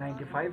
95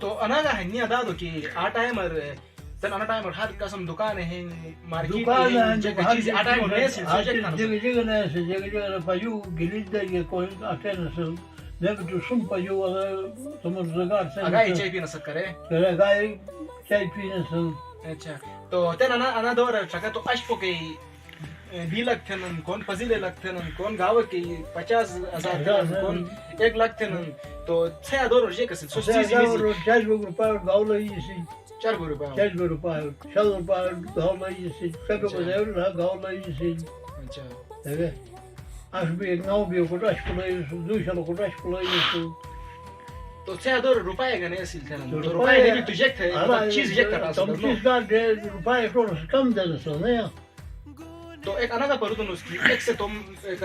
تو انا کا ہنیا دادو کی آ ٹائمر تن انا ٹائمر ہر قسم دکان ہے مارکیٹ دکان جگہ چیز آ ٹائمر نہیں سی جگہ جگہ نہیں سی جگہ جگہ پایو گلید یہ کوئی اٹھن سو دیکھ تو سم پایو تمر زگار سے اگائی چای پی نہ سک کرے اگائی چای پی نہ سو. اچھا تو تن انا دور چکا تو اش پو کی 2 لاکھ تھن کون فضیل لاکھ تھن کون گاو کی 50,000 تھن کون 1 لاکھ تھن تو چھ دور یہ کس سو چیز اور 4 روپے گاو لئی سی 4 روپے 4 روپے 6 روپے گاو لئی سی سب کو دے گاو لئی سی. اچھا ہے اش بھی نو بھی کو اش کو لئی دو شلو کو اش کو لئی سی. تو 6 روپے گنے اصل تھن روپے نہیں تو جیک تھے چیز جیک کرتا تو چیز کا روپے کو کم دے سو نہیں. تو ایک انا کا پردن اس کی ایک سے تم ایک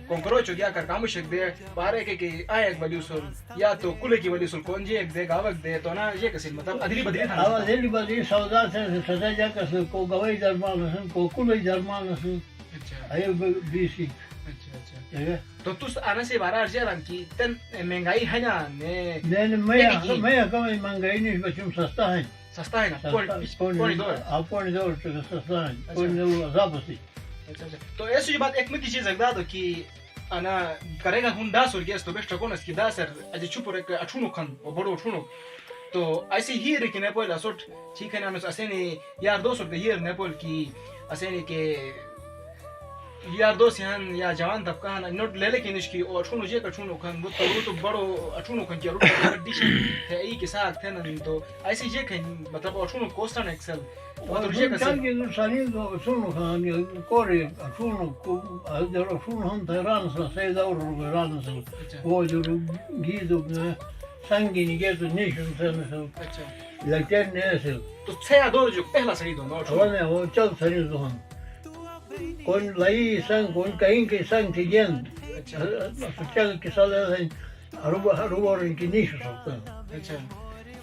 کنکروچ گیا کر کام شک دے پارے کہ آ ایک ولی سول یا تو کلے کی ولی سول کون جی ایک دے گاوک دے تو نا یہ کسی مطلب ادلی بدلی تھا ادلی بدلی سودا سے سزا جا کس کو گواہی درمان ہن کو کلے درمان ہن. اچھا ایو بی سی. اچھا اچھا تو تس انا سے بارا ارجان کی تن مہنگائی ہے نا نے میں کم مہنگائی نہیں بچم سستا ہے سستا ہے نا پونی دور اپنی دور سستا ہے پونی دور عذاب سی. تو ایسی بات ایک متی چیز اگدا تو کہ انا کرے گا ہن 10 اور گیس تو بیسٹ کون اس کی 10 اج چوپر ایک اٹھونو کھن او بڑو اٹھونو تو ایسی ہی رکی نیپول اسٹ ٹھیک ہے نا اسے یار 200 دے ہیر نیپول کی اسے کہ یار دوست ہیں یا جوان طبقہ ہیں نوٹ لے لے کے نشکی اور اٹھونو جے اٹھونو کھن وہ تو بڑو اٹھونو کھن کی روٹ ڈش ہے ای کے ساتھ تھے نا تو ایسی جے کھن مطلب اٹھونو کوسٹن ایکسل اور یہ کہ سانی کو سونو کھان کوری اٹھونو کو ادھر اٹھونو ہم تیران سے دور ران سے وہ جو گیدو سنگین گے تو نیشن سے اچھا لیکن نہیں سے تو چھ دور جو پہلا صحیح دو نے وہ چل صحیح دو ہم کون لائی سنگ کون کہیں کے سنگ کی گین چل کے سالے ہیں روبر کی نیش سکتا ہے. اچھا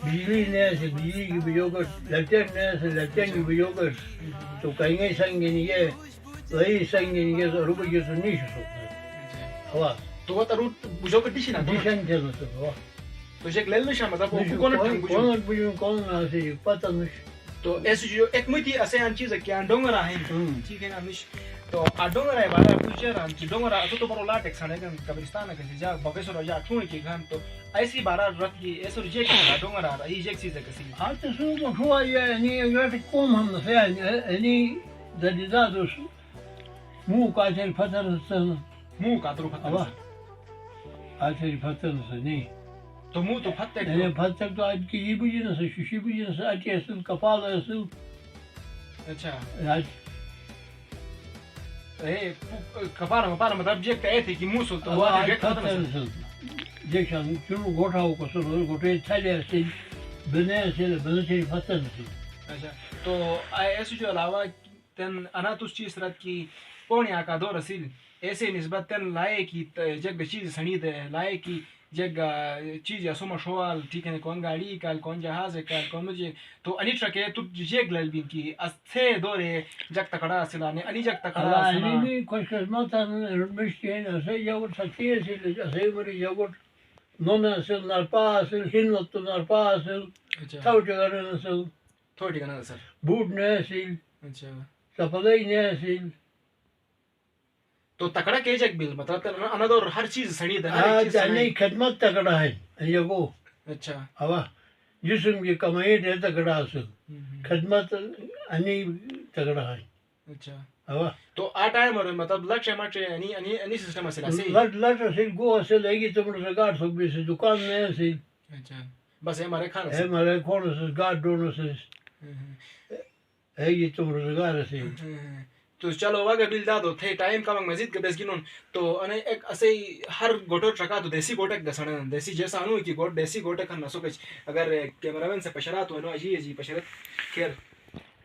بجلی نہیں سے بجلی کی بجوگت لیٹن نہیں سے لیٹن کی بجوگت تو کہیں گے سنگ یہ لائی سنگ یہ روبر کی تو نیش سکتا ہے. ہوا تو وہ روٹ بجوگت ڈش نا ڈشن چل سکتا ہے تو یہ لے نشا مطلب کون بجو کون سے پتہ نہیں. تو ایسے جو ایک متی اسے ان چیز کہ ڈونگرا ہیں ٹھیک ہے نا نش تو ڈونگرا ہے بارا پوچھے رہا کہ ڈونگرا تو بڑا لاٹ ایک سنے کہ قبرستان ہے کہ جا بغیسر یا ٹھون کی گھن تو ایسی بارا رت کی ایسے جو کہ ڈونگرا یہ ایک چیز ہے کسی ہاں تو سو تو ہوا یعنی یہ قوم ہم سے یعنی دادوس مو کا چل فتر مو کا تو فتر اچھا فتر سے نہیں تو مو تو فتر ہے فتر تو اج کی بجن سے ششی بجن سے اچ اصل کپال اصل. اچھا اے کپال مطلب یہ کہے تھے کہ موسل تو وہ ہے فتر دیکھن چلو گوٹاو کو سو گوٹے تھلے سے بنے سے بنے فتر سے. اچھا تو ایسے جو علاوہ تن انا تو چیز رات کی پونیا کا دور اصل ایسے نسبت تن لائے کی جگ چیز سنید ہے لائے کی جگ چیز یا سوما شوال ٹھیک ہے کون گاڑی کال کون جہاز ہے کال کون مجھے تو انی ٹرک ہے تو جگ لل بین کی اسے دورے جگ تکڑا سلانے انی جگ تکڑا سلانے انی خوش قسمت مشتی ہے سے یوگٹ سچی ہے سے مری یوگٹ نون سے نرپا سے ہنوت تو نرپا سے تھوٹی کرن سے تھوٹی کرن سر بوٹ نے سے اچھا چپلے نے سے تو تکڑا کے جگ بل مطلب انا دور ہر چیز سڑی ہے ہر چیز نہیں خدمت تکڑا ہے یہ کو. اچھا ہوا جسم کی کمائی ہے تکڑا سے خدمت انی تکڑا ہے. اچھا ہوا تو آ ٹائم اور مطلب لٹ مٹ انی سسٹم اسے لٹ سے گو سے لگی تم نے گاڑ سب سے دکان میں سے. اچھا بس ہمارے کھانا ہے ہمارے کون سے گاڑ دونوں سے ہے یہ تم نے گاڑ سے. تو چلو واگا بل دادو تھے ٹائم کا مزید کے بیس گنون تو انے ایک اسے ہر گوٹو ٹرکا تو دیسی گوٹک دسنے دیسی جیسا انو کی گوٹ دیسی گوٹک نہ سو کچھ اگر کیمرہ مین سے پشرات انو جی پشرت خیر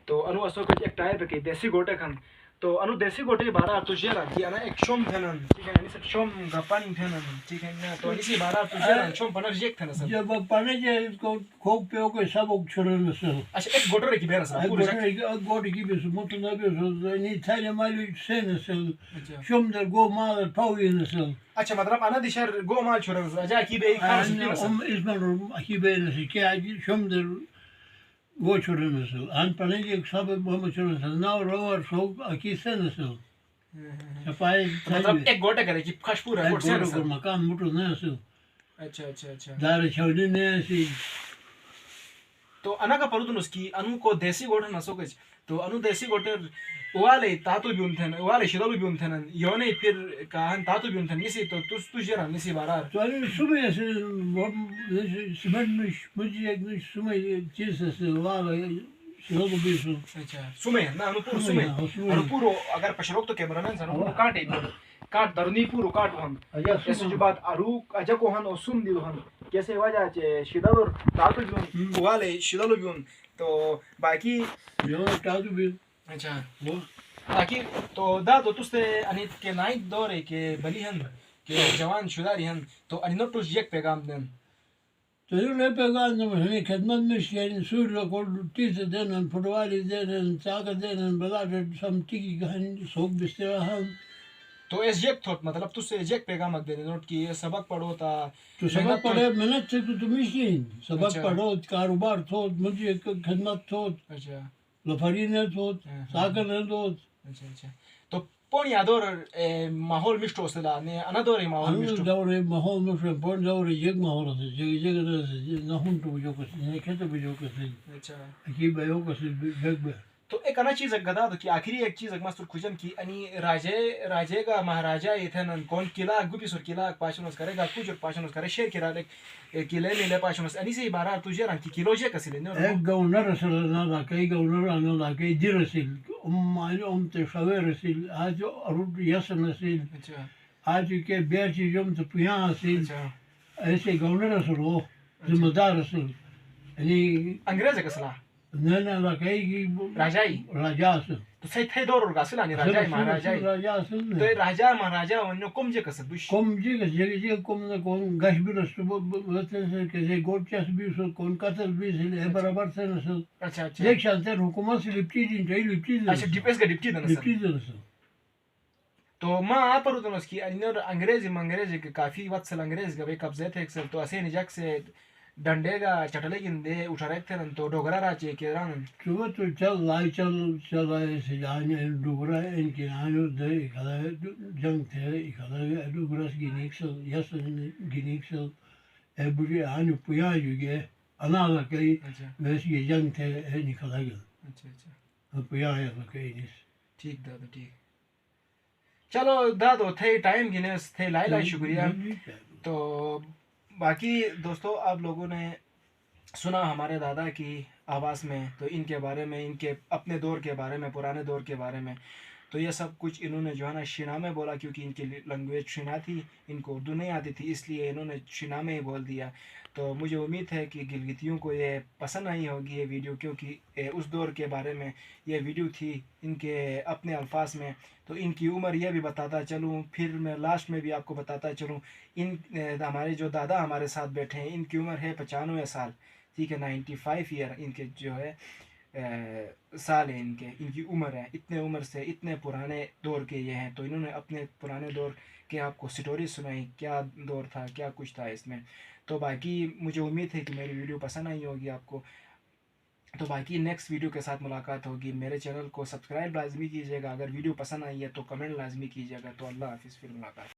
تو انو اسو کچھ ایک ٹائر پہ دیسی گوٹک ہم تو انو دیسی گوٹے بارہ تو جیران کی انا ایک شوم تھنن ٹھیک ہے نہیں شوم گپان تھنن ٹھیک ہے نا تو اسی بارہ تو جیران شوم پنر جیک تھنن سر جب پنے جے کو کھوک پیو کے سب چھرن سر اچھا ایک گوٹر کی بیرس پورا ایک گوٹر کی بیس مت نہ بیس نی تھانے مالی سین سر شوم در گو مال پاوین سر اچھا مطلب انا دیشر گو مال چھرن اجا کی بے خاص کی سر اس میں کی بے نہ کہ شوم در گو چھرن سر ان پنے جے سب محمد چھرن سر ناو روور سو کی سین سر صفائی مطلب ایک گوٹے کرے کی خش پورا گوٹ سین سر مکان مٹو نہ سر اچھا اچھا اچھا دار چھوڑی نے سی تو انا کا پرودن اس کی انو کو دیسی گوٹر نسو کچ تو انو دیسی گوٹر والے تاتو بیون تھن والے شدلو بیون تھن یونے پھر کہن تاتو بیون تھن نسی تو تو جرا نسی بارار تو سمے سے سمنش مجھے ایک سمے چیز سے والے شدلو بیسو اچھا سمے نا انو پورو سمے انو پورو اگر پشروک تو کیمرامین سن انو کاٹے کاٹ درنی پورو کاٹ ہن ایسے جو بات اروک اجا کو ہن او سم دی ہن کیسے وجہ چ شدلو تاتو بیون والے شدلو بیون تو باقی یو تاتو بیون اچھا وہ باقی تو دا تو تستے انیت کے نائٹ دور ہے کہ بلی ہن کہ جوان شداری ہن تو انو تو یک پیغام دین تو یہ لے پیغام دین خدمت میں شین سور کو تیز دین فٹوالی دین طاقت دین بلا سم ٹکی گہن سوک بستر ہن تو اس یک تھوٹ مطلب تو سے یک پیغام دے نوٹ کی یہ سبق پڑھو تا تو سبق پڑھے محنت سے تو مشین سبق پڑھو کاروبار تھوت مجھے خدمت تھوت اچھا لفرین تھوت ساکر نہ تھوت اچھا اچھا تو پونی ادور ماحول مشتو سلا نے انا دور ماحول مشتو دور ماحول مشتو پون دور یک ماحول ہے جگہ نہ ہن تو جو کچھ نہیں کہتے بھی جو کچھ اچھا کی بھائیو کچھ بیگ تو ایک انا چیز گدا تو کہ آخری ایک چیز مستر کھجن کی انی راجے کا مہاراجا ایتھن کون قلعہ گوپی سور قلعہ پاشنوس کرے گا کچھ پاشنوس کرے شیر کرا قلعے لے پاشنوس انی سے بارہ تجھے ران کی کلو جے کسلے نے ایک گورنر رسل نہ کئی گورنر نہ لا کئی دی رسل مالو تے شویر رسل اج روٹ یس رسل اچھا آج کے بیچ جم تو پیا رسل اچھا ایسے گورنر رسل ہو ذمہ دار رسل یعنی انگریز کسلا نہ لا کئی راجائی راجا سے تو سے تھے دور اور گاسلا نی راجائی مہاراجائی راجا سے تو راجا مہاراجا ونو کم جے کس بش کم جی کم نہ کون گش بھی رس بوتے سے کہ گوٹ چس بھی سو کون قتل بھی سے برابر سے نہ اچھا اچھا ایک شانتے حکومت سے لپٹی دین چاہیے لپٹی دین اچھا ڈیپیس کا ڈپٹی دن لپٹی دین تو ماں پر ادن اس کی انر انگریز کے کافی وقت سے انگریز کا قبضے تھے اکثر تو اسے نجک سے ڈنڈے کا چٹلے گندے اٹھا رہے تھے تو ڈوگرا راچے کے ران تو چل لائی چل آئے سے جانے ڈوگرا ان کے آنے دے کھلا جنگ تھے کھلا ڈوگرا گینیکسل یس گینیکسل اے بڑی آنے پیا جو گئے انا لگئی ویسے یہ جنگ تھے اے نکلا گیا اچھا اچھا پیا ہے لگئی نیس ٹھیک دادا ٹھیک چلو دادو تھے ٹائم گنس تھے لائی شکریہ تو باقی دوستو آپ لوگوں نے سنا ہمارے دادا کی آواز میں تو ان کے بارے میں ان کے اپنے دور کے بارے میں پرانے دور کے بارے میں تو یہ سب کچھ انہوں نے جو ہے نا شنا میں بولا کیونکہ ان کی لینگویج شنا تھی ان کو اردو نہیں آتی تھی اس لیے انہوں نے شنا میں ہی بول دیا تو مجھے امید ہے کہ گلگتیوں کو یہ پسند آئی ہوگی یہ ویڈیو کیونکہ اس دور کے بارے میں یہ ویڈیو تھی ان کے اپنے الفاظ میں تو ان کی عمر یہ بھی بتاتا چلوں پھر میں لاسٹ میں بھی آپ کو بتاتا چلوں ان ہمارے جو دادا ہمارے ساتھ بیٹھے ہیں ان کی عمر ہے 95 سال ٹھیک ہے 95 ایئر ان کے جو ہے سال ہیں ان کی عمر ہے اتنے عمر سے اتنے پرانے دور کے یہ ہیں تو انہوں نے اپنے پرانے دور کے آپ کو سٹوری سنائی کیا دور تھا کیا کچھ تھا اس میں تو باقی مجھے امید ہے کہ میری ویڈیو پسند آئی ہوگی آپ کو تو باقی نیکسٹ ویڈیو کے ساتھ ملاقات ہوگی میرے چینل کو سبسکرائب لازمی کیجیے گا اگر ویڈیو پسند آئی ہے تو کمنٹ لازمی کیجیے گا تو اللہ حافظ پھر ملاقات